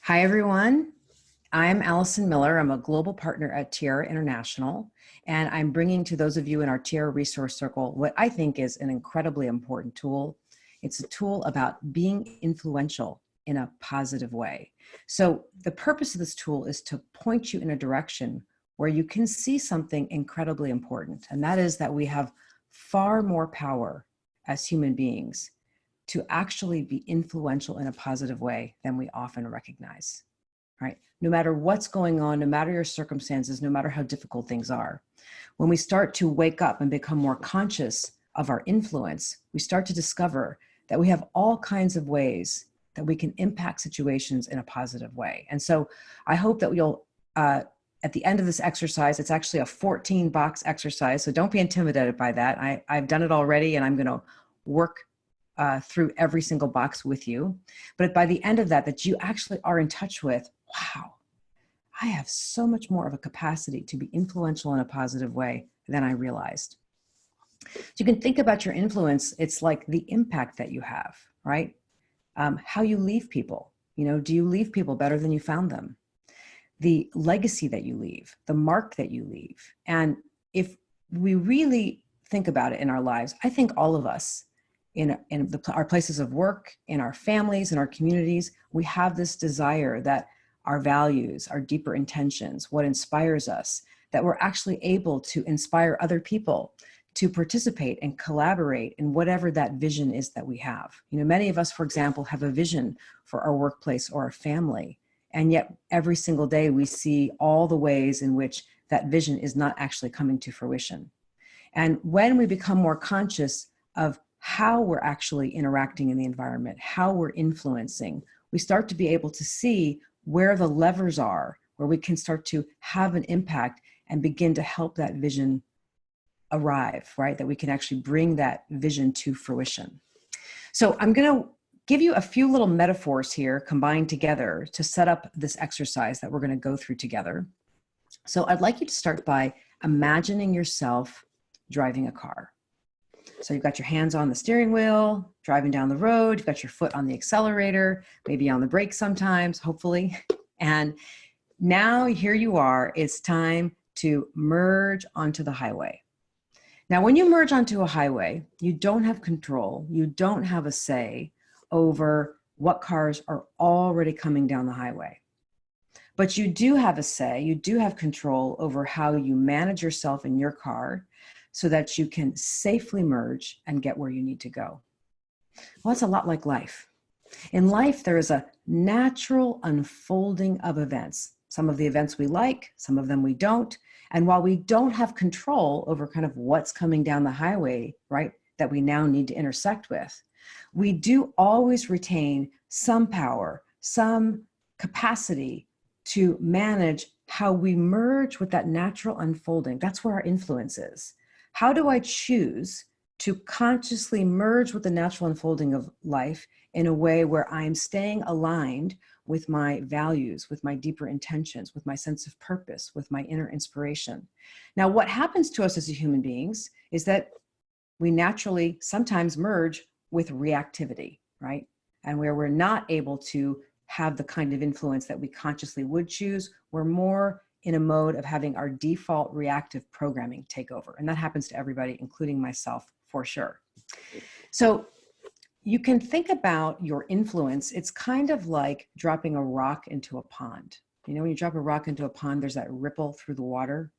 Hi, everyone. I'm Allison Miller. I'm a global partner at Tiara International, and I'm bringing to those of you in our Tiara Resource Circle what I think is an incredibly important tool. It's a tool about being influential in a positive way. So the purpose of this tool is to point you in a direction where you can see something incredibly important, and that is that we have far more power as human beings to actually be influential in a positive way than we often recognize, right? No matter what's going on, no matter your circumstances, no matter how difficult things are, when we start to wake up and become more conscious of our influence, we start to discover that we have all kinds of ways that we can impact situations in a positive way. And so I hope that you'll, at the end of this exercise, it's actually a 14-box exercise, so don't be intimidated by that. I've done it already, and I'm going to work through every single box with you. But by the end of that, that you actually are in touch with, wow, I have so much more of a capacity to be influential in a positive way than I realized. So you can think about your influence. It's like the impact that you have, right? How you leave people. You know, do you leave people better than you found them? The legacy that you leave, the mark that you leave. And if we really think about it in our lives, I think all of us, in our places of work, in our families, in our communities, we have this desire that our values, our deeper intentions, what inspires us, that we're actually able to inspire other people to participate and collaborate in whatever that vision is that we have. You know, many of us, for example, have a vision for our workplace or our family, and yet every single day we see all the ways in which that vision is not actually coming to fruition. And when we become more conscious of how we're actually interacting in the environment, how we're influencing, we start to be able to see where the levers are, where we can start to have an impact and begin to help that vision arrive, right? That we can actually bring that vision to fruition. So I'm going to give you a few little metaphors here combined together to set up this exercise that we're going to go through together. So I'd like you to start by imagining yourself driving a car. So you've got your hands on the steering wheel, driving down the road, you've got your foot on the accelerator, maybe on the brake sometimes, hopefully. And now here you are, it's time to merge onto the highway. Now, when you merge onto a highway, you don't have control, you don't have a say over what cars are already coming down the highway. But you do have a say, you do have control over how you manage yourself in your car so that you can safely merge and get where you need to go. Well, it's a lot like life. In life, there is a natural unfolding of events. Some of the events we like, some of them we don't. And while we don't have control over kind of what's coming down the highway, right, that we now need to intersect with, we do always retain some power, some capacity to manage how we merge with that natural unfolding. That's where our influence is. How do I choose to consciously merge with the natural unfolding of life in a way where I'm staying aligned with my values, with my deeper intentions, with my sense of purpose, with my inner inspiration? Now, what happens to us as human beings is that we naturally sometimes merge with reactivity, right? And where we're not able to have the kind of influence that we consciously would choose, we're more in a mode of having our default reactive programming take over. And that happens to everybody, including myself, for sure. So you can think about your influence. It's kind of like dropping a rock into a pond. You know, when you drop a rock into a pond, there's that ripple through the water.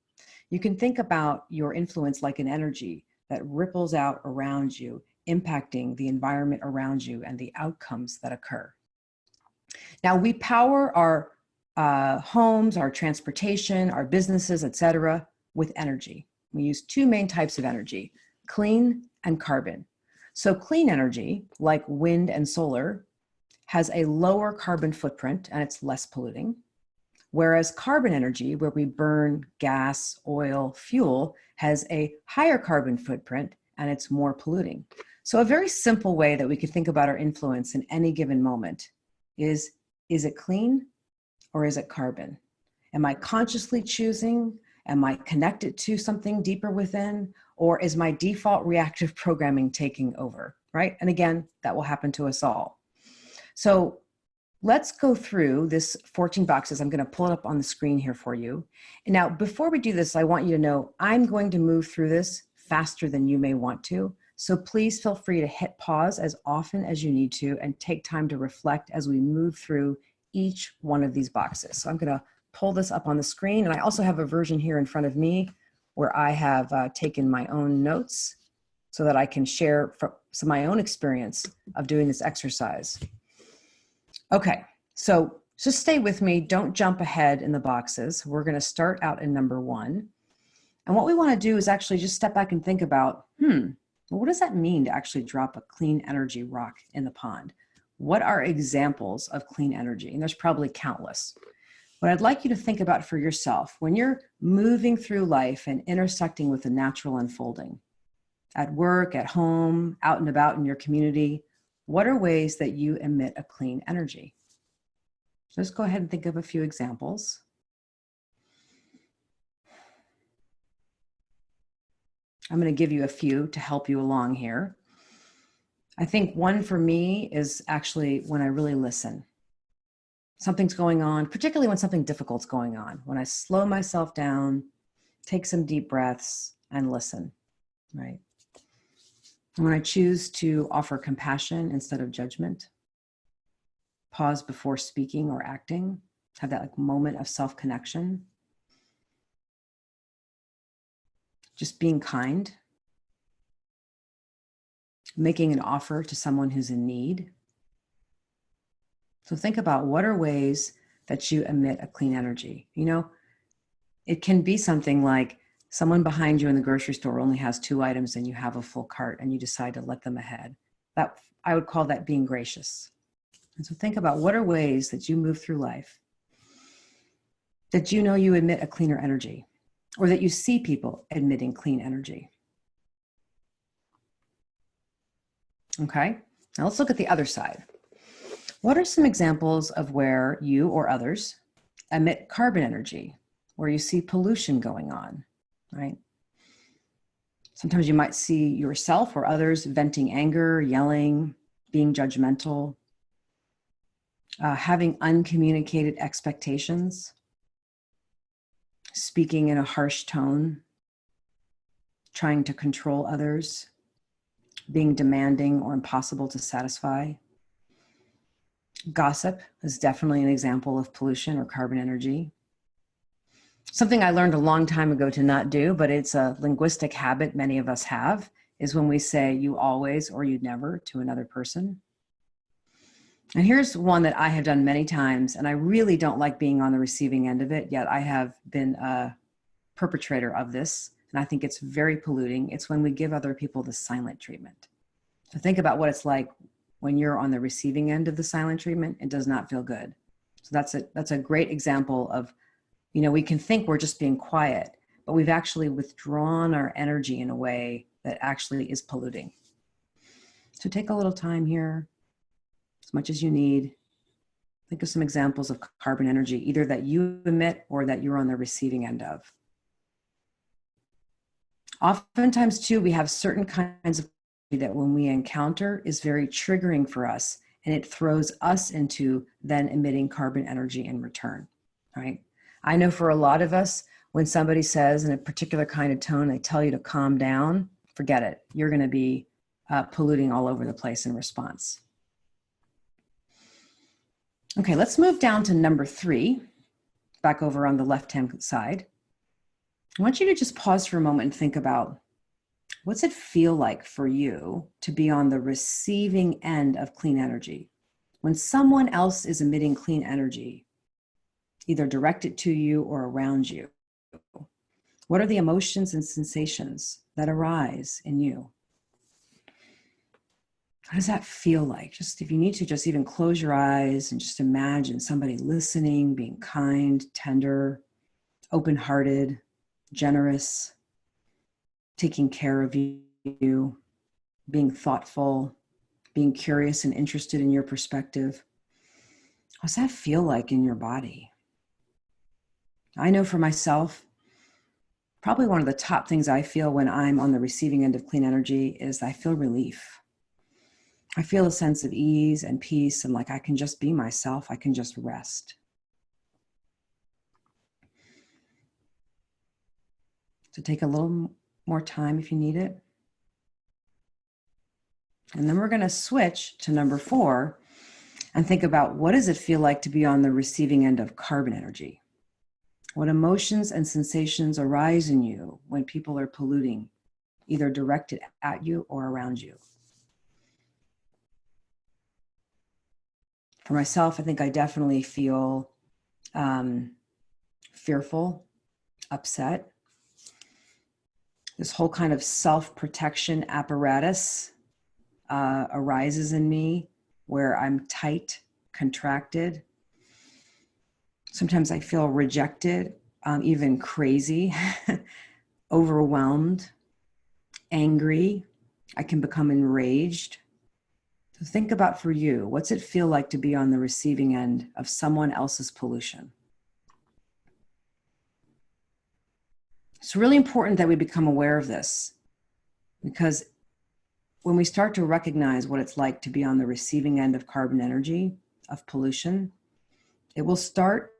You can think about your influence like an energy that ripples out around you, impacting the environment around you and the outcomes that occur. Now, we power our homes, our transportation, our businesses, etc., with energy. We use two main types of energy, clean and carbon. So clean energy, like wind and solar, has a lower carbon footprint and it's less polluting. Whereas carbon energy, where we burn gas, oil, fuel, has a higher carbon footprint and it's more polluting. So a very simple way that we could think about our influence in any given moment is it clean or is it carbon? Am I consciously choosing? Am I connected to something deeper within? Or is my default reactive programming taking over, right? And again, that will happen to us all. So let's go through this 14 boxes. I'm going to pull it up on the screen here for you. And now, before we do this, I want you to know I'm going to move through this faster than you may want to. So please feel free to hit pause as often as you need to and take time to reflect as we move through each one of these boxes. So I'm going to pull this up on the screen. And I also have a version here in front of me where I have taken my own notes so that I can share some of my own experience of doing this exercise. Okay, so just stay with me. Don't jump ahead in the boxes. We're going to start out in number 1. And what we want to do is actually just step back and think about, well, what does that mean to actually drop a clean energy rock in the pond? What are examples of clean energy? And there's probably countless. What I'd like you to think about for yourself, when you're moving through life and intersecting with the natural unfolding, at work, at home, out and about in your community, what are ways that you emit a clean energy? Just go ahead and think of a few examples. I'm going to give you a few to help you along here. I think one for me is actually when I really listen. Something's going on, particularly when something difficult's going on, when I slow myself down, take some deep breaths, and listen, right? When I choose to offer compassion instead of judgment, pause before speaking or acting, have that moment of self-connection, just being kind, making an offer to someone who's in need. So think about what are ways that you emit a clean energy. You know, it can be something like someone behind you in the grocery store only has 2 items and you have a full cart and you decide to let them ahead. That, I would call that being gracious. And so think about what are ways that you move through life that you know you emit a cleaner energy, or that you see people emitting clean energy. Okay, now let's look at the other side. What are some examples of where you or others emit carbon energy, where you see pollution going on, right? Sometimes you might see yourself or others venting anger, yelling, being judgmental, having uncommunicated expectations, speaking in a harsh tone, trying to control others, being demanding or impossible to satisfy. Gossip is definitely an example of pollution or carbon energy. Something I learned a long time ago to not do, but it's a linguistic habit many of us have, is when we say you always or you never to another person. And here's one that I have done many times, and I really don't like being on the receiving end of it, yet I have been a perpetrator of this, and I think it's very polluting. It's when we give other people the silent treatment. So think about what it's like when you're on the receiving end of the silent treatment. It does not feel good. So that's a great example of, you know, we can think we're just being quiet, but we've actually withdrawn our energy in a way that actually is polluting. So take a little time here, as much as you need. Think of some examples of carbon energy, either that you emit or that you're on the receiving end of. Oftentimes too, we have certain kinds of that when we encounter is very triggering for us, and it throws us into then emitting carbon energy in return, right? I know for a lot of us, when somebody says in a particular kind of tone, they tell you to calm down, forget it. You're going to be polluting all over the place in response. Okay, let's move down to number 3, back over on the left-hand side. I want you to just pause for a moment and think about, what's it feel like for you to be on the receiving end of clean energy? When someone else is emitting clean energy, either directed to you or around you, what are the emotions and sensations that arise in you? How does that feel like? Just if you need to, just even close your eyes and just imagine somebody listening, being kind, tender, open-hearted, generous, taking care of you, being thoughtful, being curious and interested in your perspective. How does that feel like in your body? I know for myself, probably one of the top things I feel when I'm on the receiving end of clean energy is I feel relief. I feel a sense of ease and peace, and like I can just be myself. I can just rest. So take a little more time if you need it. And then we're going to switch to number 4 and think about, what does it feel like to be on the receiving end of carbon energy? What emotions and sensations arise in you when people are polluting, either directed at you or around you? For myself, I think I definitely feel fearful, upset. This whole kind of self-protection apparatus arises in me where I'm tight, contracted. Sometimes I feel rejected, even crazy, overwhelmed, angry. I can become enraged. So think about, for you, what's it feel like to be on the receiving end of someone else's pollution? It's really important that we become aware of this, because when we start to recognize what it's like to be on the receiving end of carbon energy, of pollution, it will start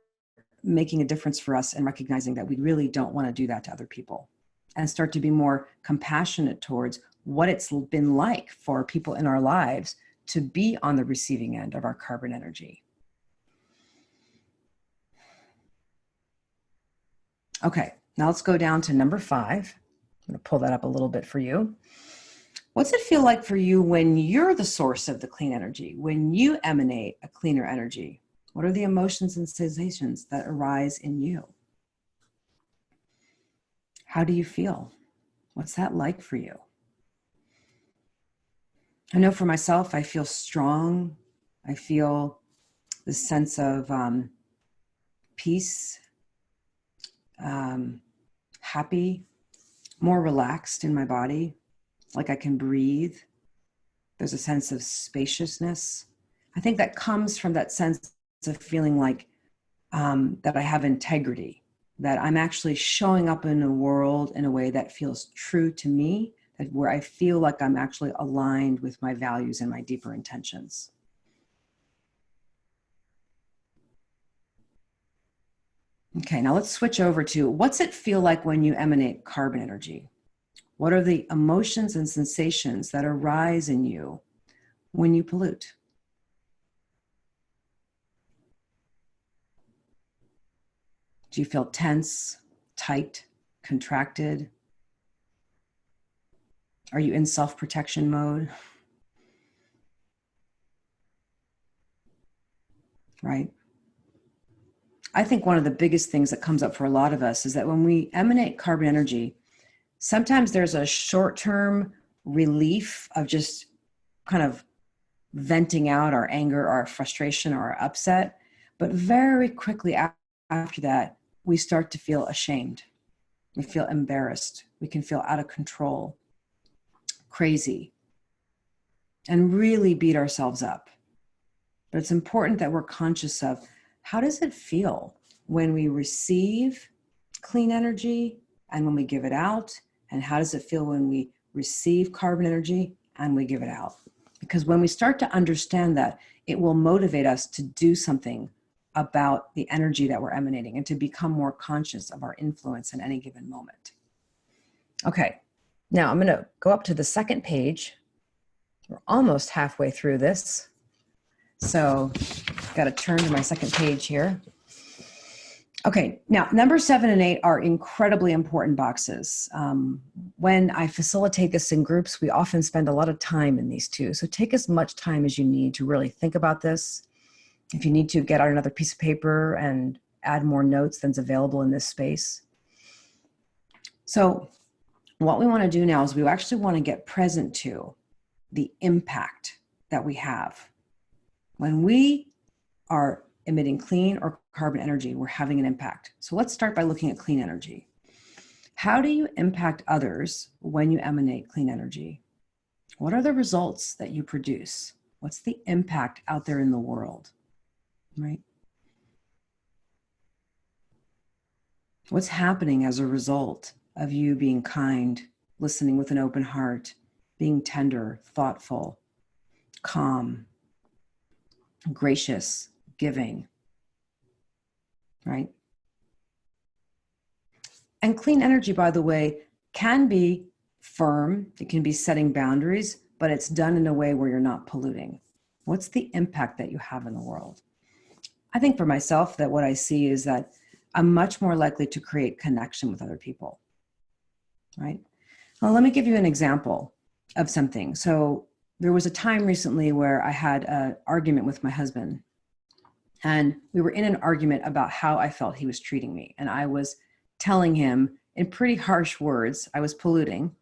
making a difference for us and recognizing that we really don't want to do that to other people, and start to be more compassionate towards what it's been like for people in our lives to be on the receiving end of our carbon energy. Okay, now let's go down to number 5. I'm going to pull that up a little bit for you. What's it feel like for you when you're the source of the clean energy, when you emanate a cleaner energy? What are the emotions and sensations that arise in you? How do you feel? What's that like for you? I know for myself, I feel strong. I feel this sense of peace, happy, more relaxed in my body, like I can breathe. There's a sense of spaciousness. I think that comes from that sense of feeling like that I have integrity, that I'm actually showing up in the world in a way that feels true to me, that where I feel like I'm actually aligned with my values and my deeper intentions. Okay, now let's switch over to, what's it feel like when you emanate carbon energy? What are the emotions and sensations that arise in you when you pollute? Do you feel tense, tight, contracted? Are you in self-protection mode? Right? I think one of the biggest things that comes up for a lot of us is that when we emanate carbon energy, sometimes there's a short-term relief of just kind of venting out our anger, our frustration, or our upset. But very quickly after that, we start to feel ashamed. We feel embarrassed. We can feel out of control, crazy, and really beat ourselves up. But it's important that we're conscious of, how does it feel when we receive clean energy and when we give it out? And how does it feel when we receive carbon energy and we give it out? Because when we start to understand that, it will motivate us to do something about the energy that we're emanating and to become more conscious of our influence in any given moment. Okay, now I'm going to go up to the second page. We're almost halfway through this. So I've got to turn to my second page here. Okay, now number 7 and 8 are incredibly important boxes. When I facilitate this in groups, we often spend a lot of time in these two. So take as much time as you need to really think about this. If you need to, get out another piece of paper and add more notes than's available in this space. So what we want to do now is we actually want to get present to the impact that we have. When we are emitting clean or carbon energy, we're having an impact. So let's start by looking at clean energy. How do you impact others when you emanate clean energy? What are the results that you produce? What's the impact out there in the world, right? What's happening as a result of you being kind, listening with an open heart, being tender, thoughtful, calm, gracious, giving, right? And clean energy, by the way, can be firm. It can be setting boundaries, but it's done in a way where you're not polluting. What's the impact that you have in the world? I think for myself that what I see is that I'm much more likely to create connection with other people, right? Well, let me give you an example of something. So there was a time recently where I had an argument with my husband, and we were in an argument about how I felt he was treating me. And I was telling him in pretty harsh words, I was polluting,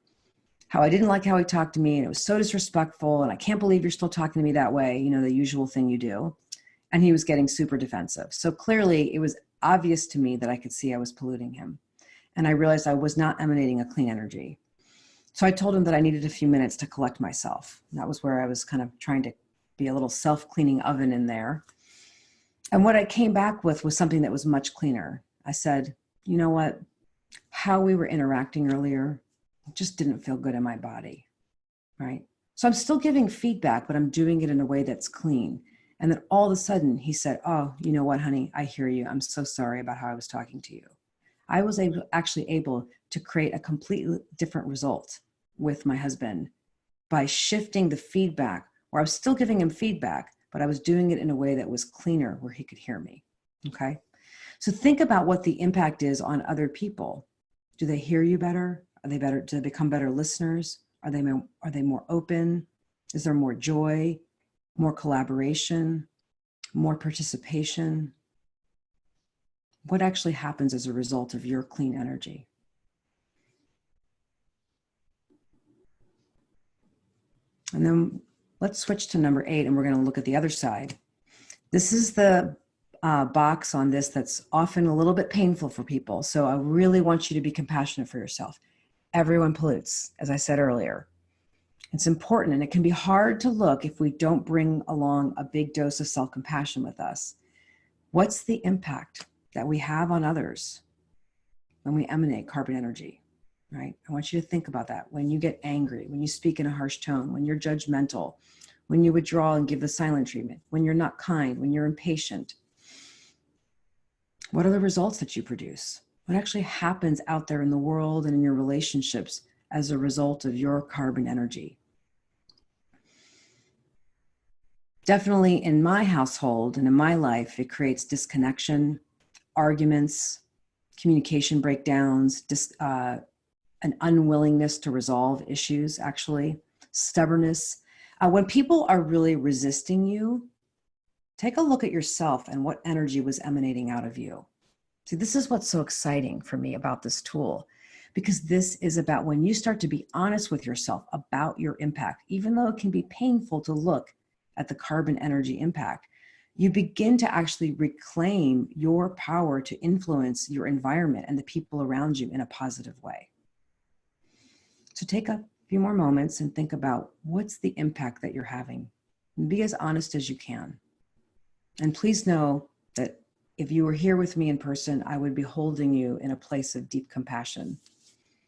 how I didn't like how he talked to me, and it was so disrespectful, and I can't believe you're still talking to me that way, you know, the usual thing you do. And he was getting super defensive. So clearly it was obvious to me that I could see I was polluting him. And I realized I was not emanating a clean energy. So I told him that I needed a few minutes to collect myself. And that was where I was kind of trying to be a little self-cleaning oven in there. And what I came back with was something that was much cleaner. I said, you know what? How we were interacting earlier just didn't feel good in my body, right? So I'm still giving feedback, but I'm doing it in a way that's clean. And then all of a sudden he said, oh, you know what, honey, I hear you. I'm so sorry about how I was talking to you. I was actually able to create a completely different result with my husband by shifting the feedback, where I was still giving him feedback, but I was doing it in a way that was cleaner, where he could hear me, okay? So think about what the impact is on other people. Do they hear you better? Are they better? Do they become better listeners? Are they more open? Is there more joy, more collaboration, more participation? What actually happens as a result of your clean energy? And then let's switch to number 8, and we're going to look at the other side. This is the box on this that's often a little bit painful for people. So I really want you to be compassionate for yourself. Everyone pollutes, as I said earlier. It's important, and it can be hard to look if we don't bring along a big dose of self-compassion with us. What's the impact that we have on others when we emanate carbon energy, right? I want you to think about that. When you get angry, when you speak in a harsh tone, when you're judgmental, when you withdraw and give the silent treatment, when you're not kind, when you're impatient, what are the results that you produce? What actually happens out there in the world and in your relationships as a result of your carbon energy? Definitely in my household and in my life, it creates disconnection, arguments, communication breakdowns, an unwillingness to resolve issues, actually, stubbornness. When people are really resisting you, take a look at yourself and what energy was emanating out of you. See, this is what's so exciting for me about this tool, because this is about when you start to be honest with yourself about your impact, even though it can be painful to look at the carbon energy impact, you begin to actually reclaim your power to influence your environment and the people around you in a positive way. So take a few more moments and think about what's the impact that you're having, and be as honest as you can. And please know that if you were here with me in person, I would be holding you in a place of deep compassion.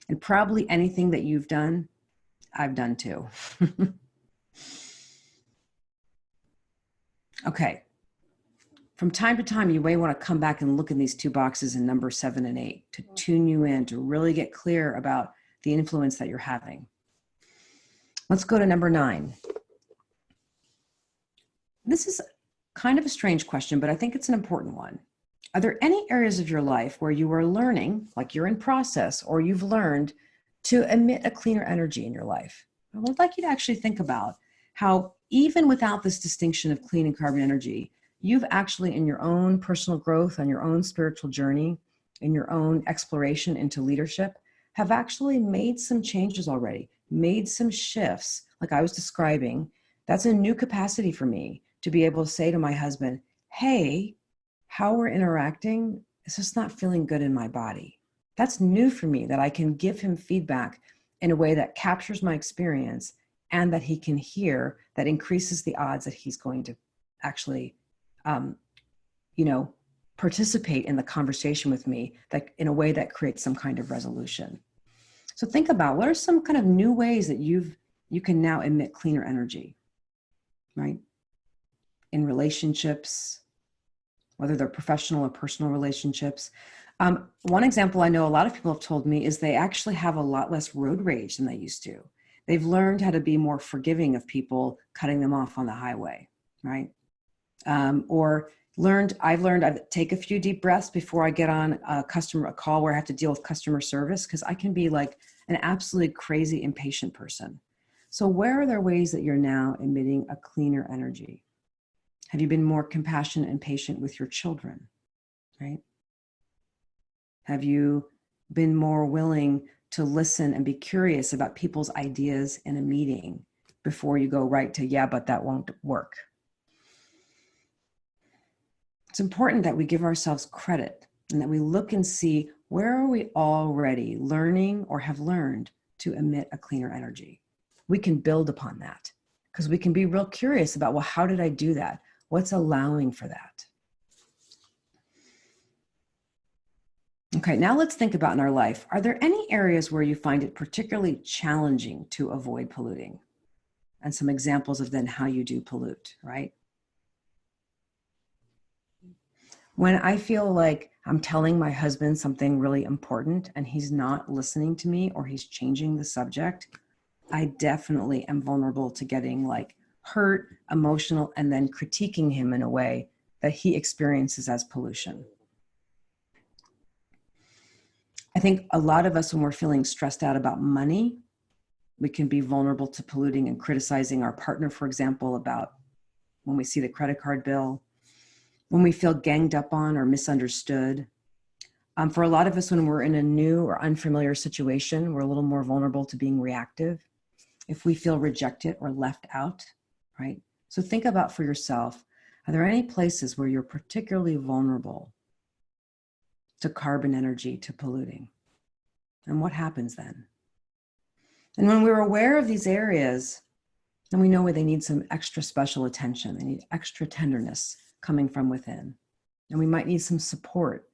And probably anything that you've done, I've done too. Okay. From time to time, you may want to come back and look in these two boxes in number 7 and 8 to tune you in, to really get clear about the influence that you're having. Let's go to number 9. This is kind of a strange question, but I think it's an important one. Are there any areas of your life where you are learning, like you're in process, or you've learned to emit a cleaner energy in your life? I would like you to actually think about how even without this distinction of clean and carbon energy, you've actually in your own personal growth, on your own spiritual journey, in your own exploration into leadership, have actually made some changes already, made some shifts, like I was describing. That's a new capacity for me to be able to say to my husband, hey, how we're interacting is just not feeling good in my body. That's new for me, that I can give him feedback in a way that captures my experience and that he can hear, that increases the odds that he's going to actually, participate in the conversation with me, that in a way that creates some kind of resolution. So think about what are some kind of new ways that you can now emit cleaner energy. right? In relationships, whether they're professional or personal relationships. One example I know a lot of people have told me is they actually have a lot less road rage than they used to. They've learned how to be more forgiving of people cutting them off on the highway, right? Or I've learned I take a few deep breaths before I get on a call where I have to deal with customer service, because I can be like an absolutely crazy impatient person. So where are there ways that you're now emitting a cleaner energy? Have you been more compassionate and patient with your children, right? Have you been more willing to listen and be curious about people's ideas in a meeting before you go right to, yeah, but that won't work? It's important that we give ourselves credit and that we look and see, where are we already learning or have learned to emit a cleaner energy? We can build upon that because we can be real curious about, well, how did I do that? What's allowing for that? Okay, now let's think about in our life, are there any areas where you find it particularly challenging to avoid polluting? And some examples of then how you do pollute, right? When I feel like I'm telling my husband something really important and he's not listening to me or he's changing the subject, I definitely am vulnerable to getting like hurt, emotional, and then critiquing him in a way that he experiences as pollution. I think a lot of us, when we're feeling stressed out about money, we can be vulnerable to polluting and criticizing our partner, for example, about when we see the credit card bill, when we feel ganged up on or misunderstood. For a lot of us, when we're in a new or unfamiliar situation, we're a little more vulnerable to being reactive. If we feel rejected or left out, right? So think about for yourself, are there any places where you're particularly vulnerable to carbon energy, to polluting? And what happens then? And when we're aware of these areas, then we know where they need some extra special attention. They need extra tenderness coming from within. And we might need some support.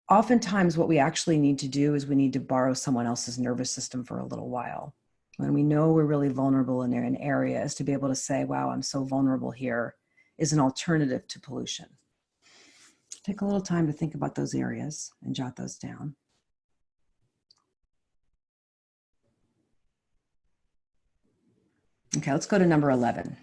Oftentimes, what we actually need to do is we need to borrow someone else's nervous system for a little while. When we know we're really vulnerable in an area, is to be able to say, wow, I'm so vulnerable here, is an alternative to pollution. Take a little time to think about those areas and jot those down. Okay, let's go to number 11.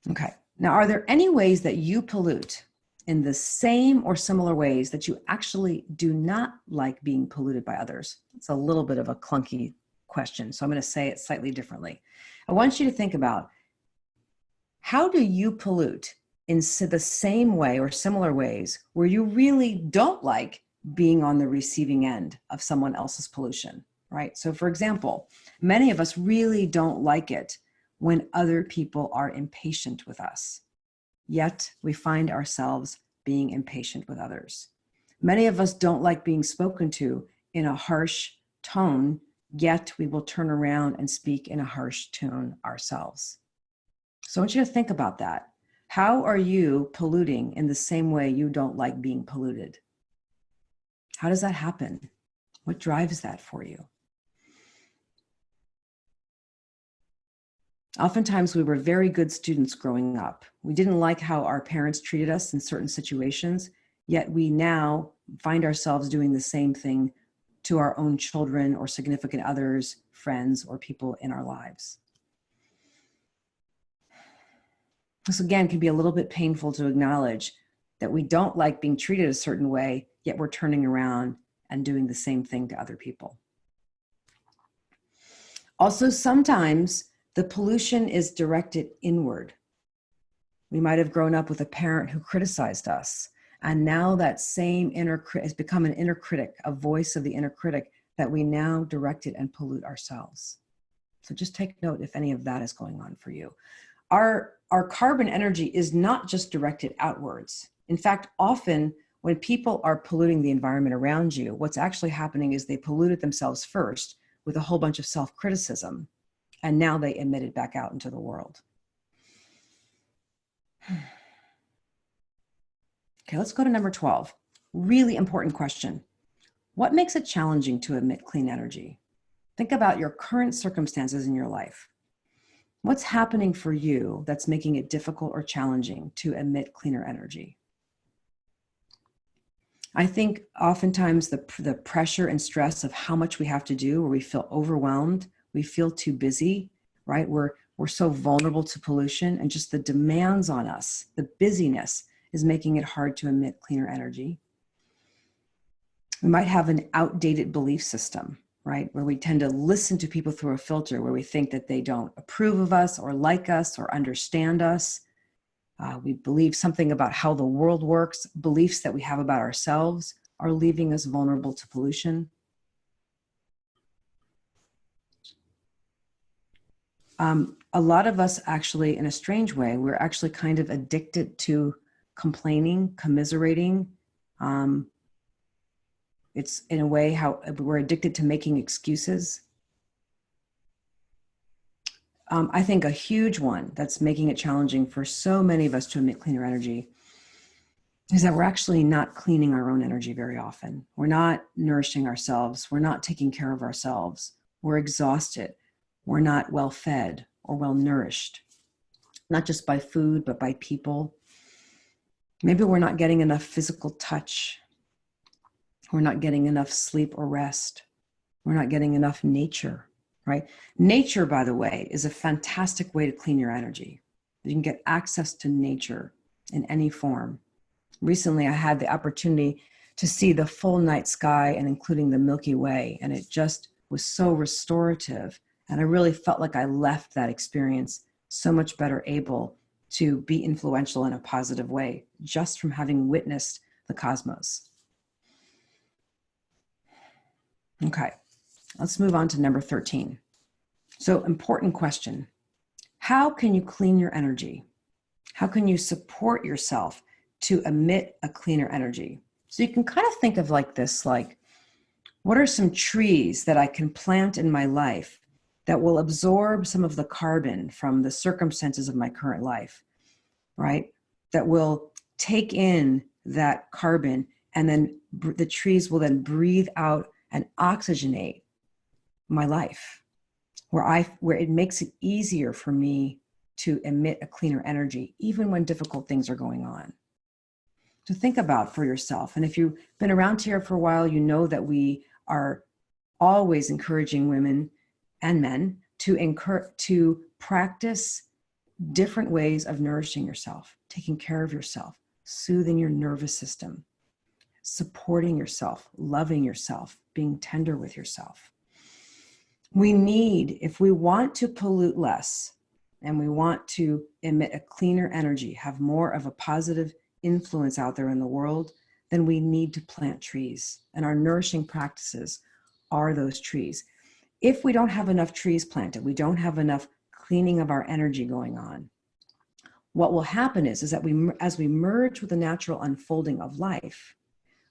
Okay, now are there any ways that you pollute in the same or similar ways that you actually do not like being polluted by others? It's a little bit of a clunky question, so I'm going to say it slightly differently. I want you to think about, how do you pollute in the same way or similar ways where you really don't like being on the receiving end of someone else's pollution, right? So for example, many of us really don't like it when other people are impatient with us, yet we find ourselves being impatient with others. Many of us don't like being spoken to in a harsh tone, yet we will turn around and speak in a harsh tone ourselves. So I want you to think about that. How are you polluting in the same way you don't like being polluted? How does that happen? What drives that for you? Oftentimes, we were very good students growing up. We didn't like how our parents treated us in certain situations, yet we now find ourselves doing the same thing to our own children or significant others, friends, or people in our lives. This again can be a little bit painful to acknowledge, that we don't like being treated a certain way, yet we're turning around and doing the same thing to other people. Also, sometimes the pollution is directed inward. We might have grown up with a parent who criticized us, and now that same inner critic has become an inner critic, a voice of the inner critic that we now direct it and pollute ourselves. So just take note if any of that is going on for you. Our carbon energy is not just directed outwards. In fact, often when people are polluting the environment around you, what's actually happening is they polluted themselves first with a whole bunch of self-criticism, and now they emit it back out into the world. Okay, let's go to number 12. Really important question. What makes it challenging to emit clean energy? Think about your current circumstances in your life. What's happening for you that's making it difficult or challenging to emit cleaner energy? I think oftentimes the pressure and stress of how much we have to do, where we feel overwhelmed, we feel too busy, right? We're so vulnerable to pollution, and just the demands on us, the busyness is making it hard to emit cleaner energy. We might have an outdated belief system, right? Where we tend to listen to people through a filter, where we think that they don't approve of us or like us or understand us. We believe something about how the world works. Beliefs that we have about ourselves are leaving us vulnerable to pollution. A lot of us actually, in a strange way, we're actually kind of addicted to complaining, commiserating. It's in a way how we're addicted to making excuses. I think a huge one that's making it challenging for so many of us to emit cleaner energy is that we're actually not cleaning our own energy very often. We're not nourishing ourselves. We're not taking care of ourselves. We're exhausted. We're not well fed or well nourished, not just by food, but by people. Maybe we're not getting enough physical touch. We're not getting enough sleep or rest. We're not getting enough nature, right? Nature, by the way, is a fantastic way to clean your energy. You can get access to nature in any form. Recently, I had the opportunity to see the full night sky and including the Milky Way, and it just was so restorative. And I really felt like I left that experience so much better able to be influential in a positive way, just from having witnessed the cosmos. Okay, let's move on to number 13. So, important question. How can you clean your energy? How can you support yourself to emit a cleaner energy? So you can kind of think of like this, like, what are some trees that I can plant in my life that will absorb some of the carbon from the circumstances of my current life, right? That will take in that carbon, and then the trees will then breathe out and oxygenate my life, where it makes it easier for me to emit a cleaner energy, even when difficult things are going on. To think about for yourself. And if you've been around Tierra for a while, you know that we are always encouraging women and men to practice different ways of nourishing yourself, taking care of yourself, soothing your nervous system, supporting yourself, loving yourself, being tender with yourself. We need, if we want to pollute less and we want to emit a cleaner energy, have more of a positive influence out there in the world, then we need to plant trees. And our nourishing practices are those trees. If we don't have enough trees planted, we don't have enough cleaning of our energy going on, what will happen is that as we merge with the natural unfolding of life,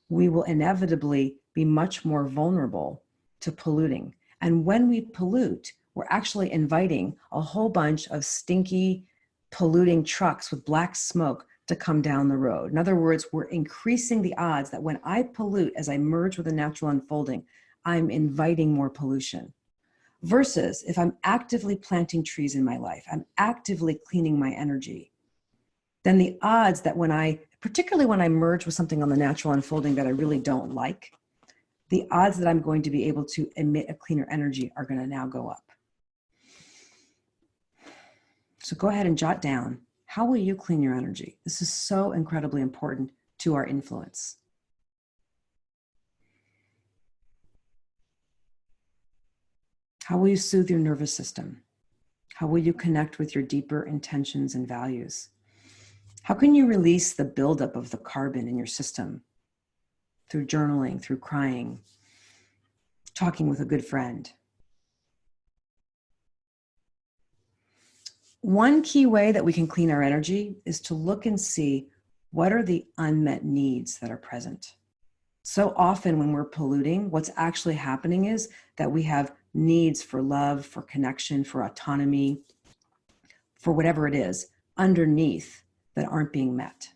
we will inevitably be much more vulnerable to polluting. And when we pollute, we're actually inviting a whole bunch of stinky, polluting trucks with black smoke to come down the road. In other words, we're increasing the odds that when I pollute, as I merge with the natural unfolding, I'm inviting more pollution. Versus if I'm actively planting trees in my life, I'm actively cleaning my energy, then the odds that particularly when I merge with something on the natural unfolding that I really don't like, the odds that I'm going to be able to emit a cleaner energy are going to now go up. So go ahead and jot down, how will you clean your energy? This is so incredibly important to our influence. How will you soothe your nervous system? How will you connect with your deeper intentions and values? How can you release the buildup of the carbon in your system? Through journaling, through crying, talking with a good friend. One key way that we can clean our energy is to look and see what are the unmet needs that are present. So often when we're polluting, what's actually happening is that we have needs for love, for connection, for autonomy, for whatever it is, underneath that aren't being met.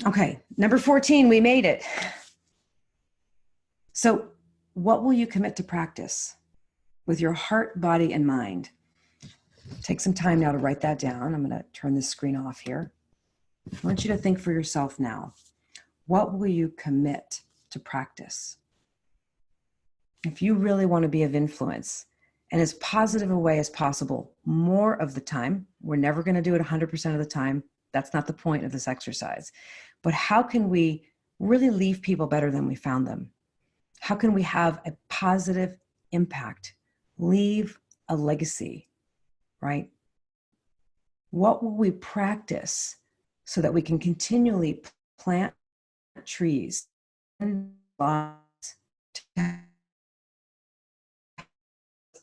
Okay, number 14, we made it. So what will you commit to practice? with your heart, body, and mind. Take some time now to write that down. I'm going to turn this screen off here. I want you to think for yourself now. What will you commit to practice? If you really want to be of influence and as positive a way as possible, more of the time, we're never going to do it 100% of the time. That's not the point of this exercise. But how can we really leave people better than we found them? How can we have a positive impact? Leave a legacy, right? What will we practice so that we can continually plant trees and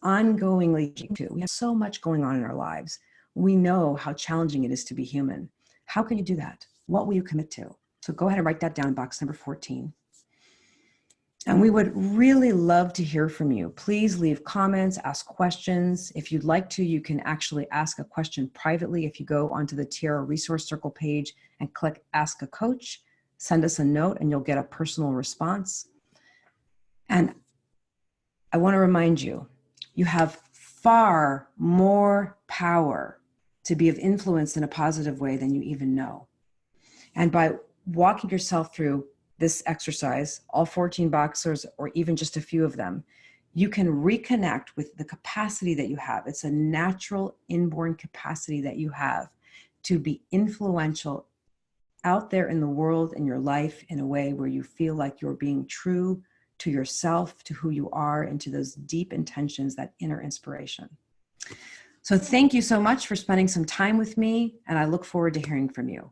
ongoingly do? We have so much going on in our lives. We know how challenging it is to be human. How can you do that? What will you commit to? So go ahead and write that down in box number 14. And we would really love to hear from you. Please leave comments, ask questions. If you'd like to, you can actually ask a question privately. If you go onto the Tiara Resource Circle page and click Ask a Coach, send us a note and you'll get a personal response. And I want to remind you, you have far more power to be of influence in a positive way than you even know. And by walking yourself through this exercise, all 14 boxers, or even just a few of them, you can reconnect with the capacity that you have. It's a natural inborn capacity that you have to be influential out there in the world, in your life, in a way where you feel like you're being true to yourself, to who you are, and to those deep intentions, that inner inspiration. So thank you so much for spending some time with me, and I look forward to hearing from you.